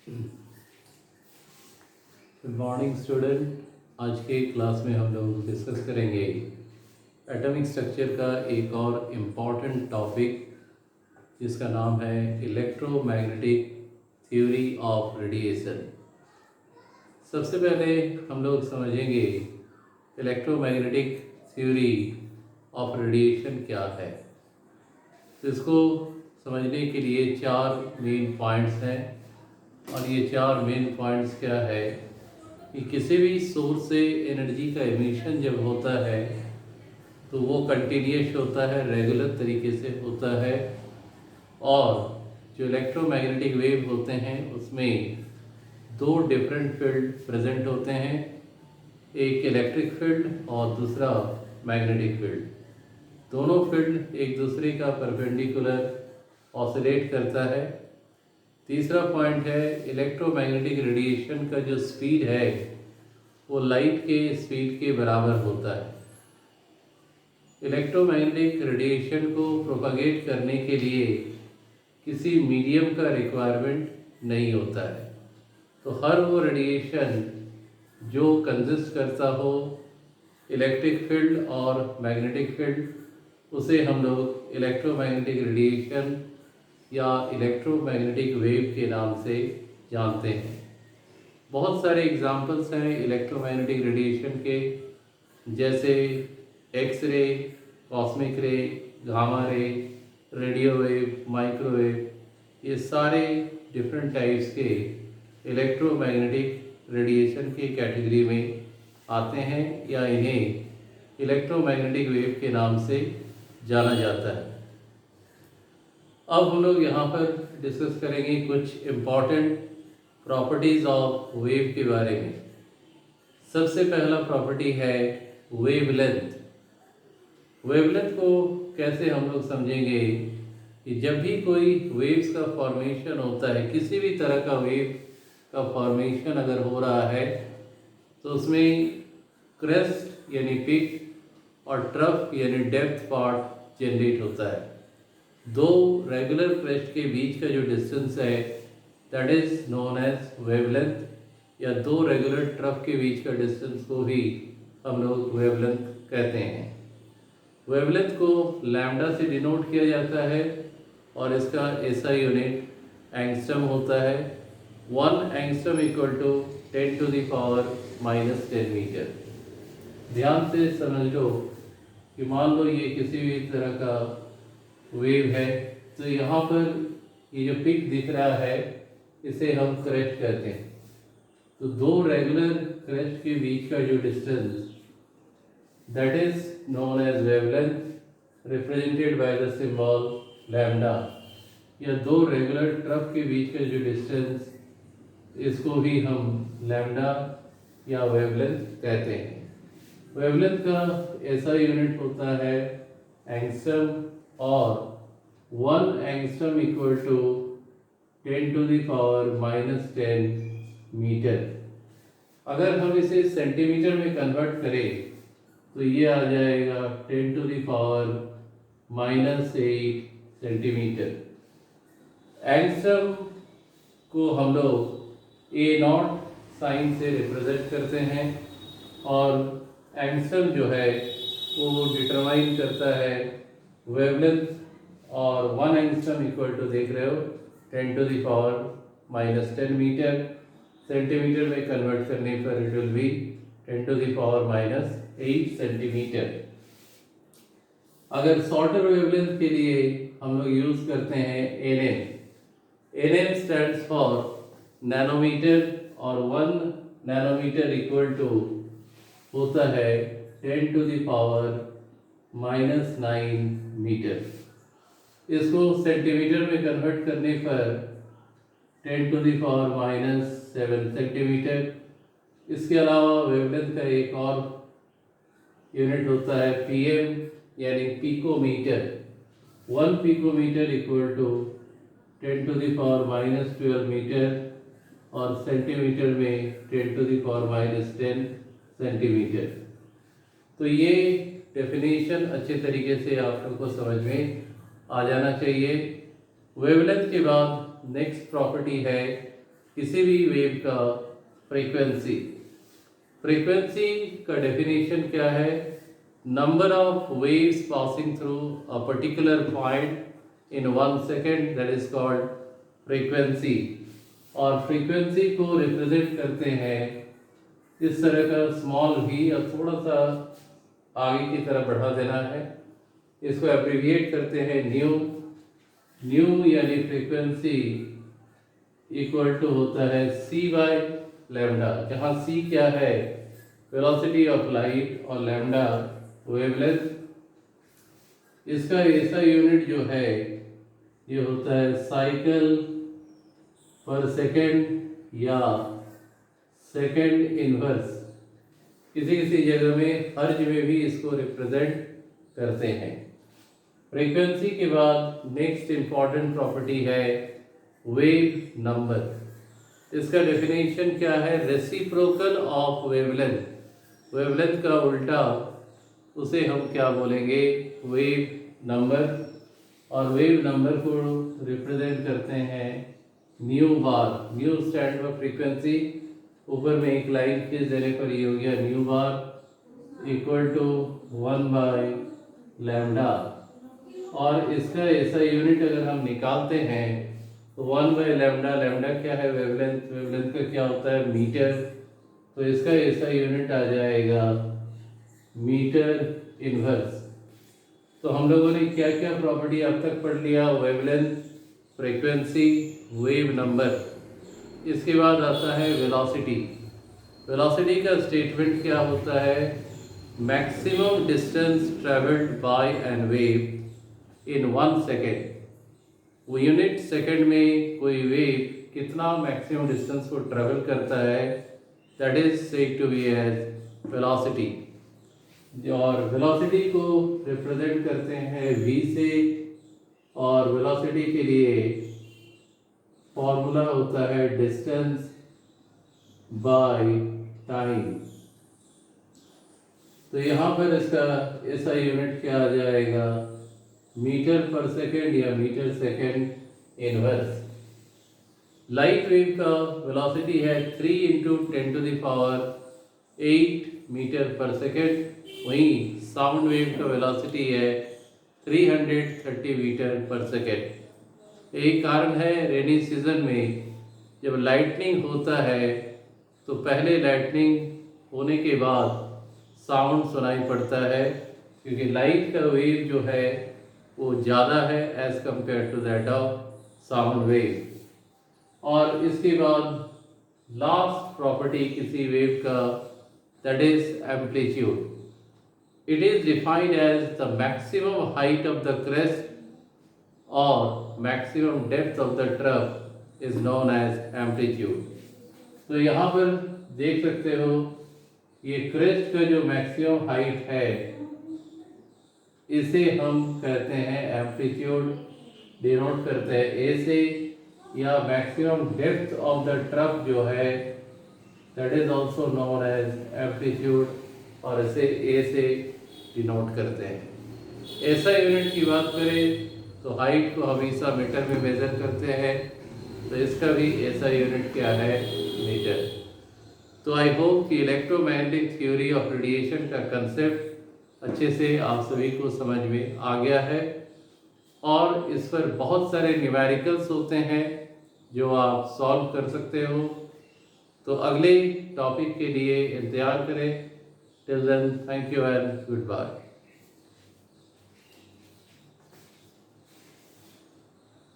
Good morning student. आज के class में हम लोग डिस्कस करेंगे एटॉमिक स्ट्रक्चर का एक और इम्पॉर्टेंट टॉपिक जिसका नाम है इलेक्ट्रोमैग्नेटिक थ्योरी ऑफ रेडिएशन। सबसे पहले हम लोग समझेंगे इलेक्ट्रोमैग्नेटिक थ्योरी ऑफ रेडिएशन क्या है। तो इसको समझने के लिए चार मेन पॉइंट्स हैं और ये चार मेन पॉइंट्स क्या है कि किसी भी सोर्स से एनर्जी का एमिशन जब होता है तो वो कंटिन्यूस होता है, रेगुलर तरीके से होता है। और जो इलेक्ट्रोमैग्नेटिक वेव होते हैं उसमें दो डिफरेंट फील्ड प्रेजेंट होते हैं, एक इलेक्ट्रिक फील्ड और दूसरा मैग्नेटिक फील्ड। दोनों फील्ड एक दूसरे का परपेंडिकुलर ऑसिलेट करता है। तीसरा पॉइंट है इलेक्ट्रोमैग्नेटिक रेडिएशन का जो स्पीड है वो लाइट के स्पीड के बराबर होता है। इलेक्ट्रोमैग्नेटिक रेडिएशन को प्रोपागेट करने के लिए किसी मीडियम का रिक्वायरमेंट नहीं होता है। तो हर वो रेडिएशन जो कंसिस्ट करता हो इलेक्ट्रिक फील्ड और मैग्नेटिक फील्ड, उसे हम लोग इलेक्ट्रोमैग्नेटिक रेडिएशन या इलेक्ट्रोमैग्नेटिक वेव के नाम से जानते हैं। बहुत सारे एग्जांपल्स हैं इलेक्ट्रोमैग्नेटिक रेडिएशन के, जैसे x-ray, cosmic ray, gamma ray, radio wave, microwave. ये सारे डिफरेंट टाइप्स के इलेक्ट्रोमैग्नेटिक रेडिएशन की कैटेगरी में आते हैं या इन्हें इलेक्ट्रोमैग्नेटिक वेव के नाम से जाना जाता है। अब हम लोग यहाँ पर डिस्कस करेंगे कुछ इम्पॉर्टेंट प्रॉपर्टीज़ ऑफ वेव के बारे में। सबसे पहला प्रॉपर्टी है वेवलेंथ। वेवलेंथ को कैसे हम लोग समझेंगे कि जब भी कोई वेव्स का फॉर्मेशन होता है, किसी भी तरह का वेव का फॉर्मेशन अगर हो रहा है तो उसमें क्रेस्ट यानी पिक और ट्रफ यानी डेप्थ पार्ट जनरेट होता है। दो रेगुलर क्रेस्ट के बीच का जो डिस्टेंस है that is known as wavelength, या दो रेगुलर ट्रफ के बीच का डिस्टेंस को ही हम लोग वेवलेंथ कहते हैं। वेवलेंथ को लैम्डा से डिनोट किया जाता है और इसका एसआई यूनिट एंगस्ट्रम होता है। 1 angstrom equal to 10 to the power -10 metre. ध्यान से समझ लो कि मान लो ये किसी भी तरह का वेव है, तो यहाँ पर ये जो पिक दिख रहा है इसे हम क्रेस्ट कहते हैं। तो दो रेगुलर क्रेस्ट के बीच का जो distance that is known as wavelength, represented by the symbol lambda, या दो रेगुलर ट्रफ के बीच का जो डिस्टेंस, इसको भी हम लैम्डा या वेवलेंथ कहते हैं। वेवलेंथ का ऐसा यूनिट होता है एंगस्ट्रम, और 1 angstrom equal to 10 to the power -10 metre. अगर हम इसे सेंटीमीटर में कन्वर्ट करें तो ये आ जाएगा 10 to the power -8 centimetre. Angstrom को हम लोग A0 साइन से रिप्रेजेंट करते हैं, और एंगस्ट्रम जो है वो डिटरमाइन करता है वेवलेंथ। और 1 एंगस्ट्रम इक्वल टू देख रहे हो 10 to the power -10 metre. Centimetre में कन्वर्ट करने पर it will be 10 to the power -8 centimetre. अगर शॉर्टर वेवलेंथ के लिए हम लोग यूज करते हैं NM। NM stands for nanometre, और 1 नैनोमीटर इक्वल टू होता है 10 to the power -9 मीटर। इसको सेंटीमीटर में कन्वर्ट करने पर 10 to the power -7 सेंटीमीटर। इसके अलावा वेवलेंथ का एक और यूनिट होता है PM यानी picometre. 1 picometre equal to 10 to the power -12 metre, और सेंटीमीटर में 10 to the power -10 सेंटीमीटर। तो ये डेफिनेशन अच्छे तरीके से आप लोगों को समझ में आ जाना चाहिए। वेवलेंथ के बाद नेक्स्ट प्रॉपर्टी है किसी भी वेव का फ्रीक्वेंसी। फ्रीक्वेंसी का डेफिनेशन क्या है? Number of waves passing through a particular point in 1 second, that is called frequency. और फ्रीक्वेंसी को रिप्रेजेंट करते हैं इस तरह का स्मॉल v, और थोड़ा सा आगे की तरफ बढ़ा देना है। इसको एब्रीविएट करते हैं न्यू। न्यू यानी फ्रीक्वेंसी इक्वल टू होता है c बाय लैम्डा, जहाँ c क्या है? वेलोसिटी ऑफ लाइट, और लैम्डा वेवलेंथ। इसका ऐसा यूनिट जो है ये होता है साइकिल पर सेकेंड या सेकेंड इनवर्स। किसी किसी जगह में हर्ज में भी इसको रिप्रेजेंट करते हैं। फ्रीक्वेंसी के बाद नेक्स्ट इंपॉर्टेंट प्रॉपर्टी है वेव नंबर। इसका डेफिनेशन क्या है? Reciprocal of wavelength. वेवलेंथ का उल्टा, उसे हम क्या बोलेंगे? Wave number. और वेव नंबर को रिप्रेजेंट करते हैं new bar. New stand for frequency. ऊपर में एक लाइन खींच देने पर ये हो गया nu bar equal to 1 by lambda. और इसका ऐसा यूनिट अगर हम निकालते हैं तो 1 बाय लैम्डा, लैम्डा क्या है? वेवलेंथ। वेवलेंथ का क्या होता है? मीटर। तो इसका ऐसा यूनिट आ जाएगा मीटर इनवर्स। तो हम लोगों ने क्या क्या प्रॉपर्टी अब तक पढ़ लिया? Wavelength, frequency, wave number. इसके बाद आता है वेलोसिटी। वेलोसिटी का स्टेटमेंट क्या होता है? Maximum distance travelled by an wave in 1 second. वो यूनिट सेकेंड में कोई वेव कितना मैक्सिमम डिस्टेंस को ट्रेवल करता है, that is said to be as velocity. और वेलोसिटी को रिप्रेजेंट करते हैं v से। और वेलोसिटी के लिए फॉर्मूला होता है डिस्टेंस बाय टाइम। तो यहाँ पर इसका ऐसा यूनिट क्या आ जाएगा? मीटर पर सेकेंड या metre second inverse. Light wave का वेलोसिटी है 3 इंटू 10⁸ मीटर पर सेकेंड। वहीं साउंड वेव का वेलोसिटी है 330 मीटर पर सेकेंड। एक कारण है रेनी सीजन में जब लाइटनिंग होता है तो पहले लाइटनिंग होने के बाद साउंड सुनाई पड़ता है, क्योंकि लाइट का वेव जो है वो ज़्यादा है as compared to that of sound wave. और इसके बाद लास्ट प्रॉपर्टी किसी वेव का, that is amplitude. It is defined as the maximum height of the crest or maximum depth of the trough is known as amplitude. तो यहाँ पर देख सकते हो ये क्रेस्ट का जो मैक्सिमम हाइट है इसे हम कहते हैं एम्पलीट्यूड, डिनोट करते हैं ए से। या maximum depth of the trough जो है that is also known as amplitude, और इसे ए से डिनोट करते हैं। ऐसा यूनिट की बात करें तो हाइट को हमेशा मीटर में मेजर करते हैं, तो इसका भी ऐसा यूनिट क्या है? मीटर। तो आई होप कि इलेक्ट्रोमैग्नेटिक थ्योरी ऑफ रेडिएशन का कंसेप्ट अच्छे से आप सभी को समझ में आ गया है। और इस पर बहुत सारे न्यूमेरिकल्स होते हैं जो आप सॉल्व कर सकते हो। तो अगले टॉपिक के लिए इंतजार करें। Till then, thank you and goodbye.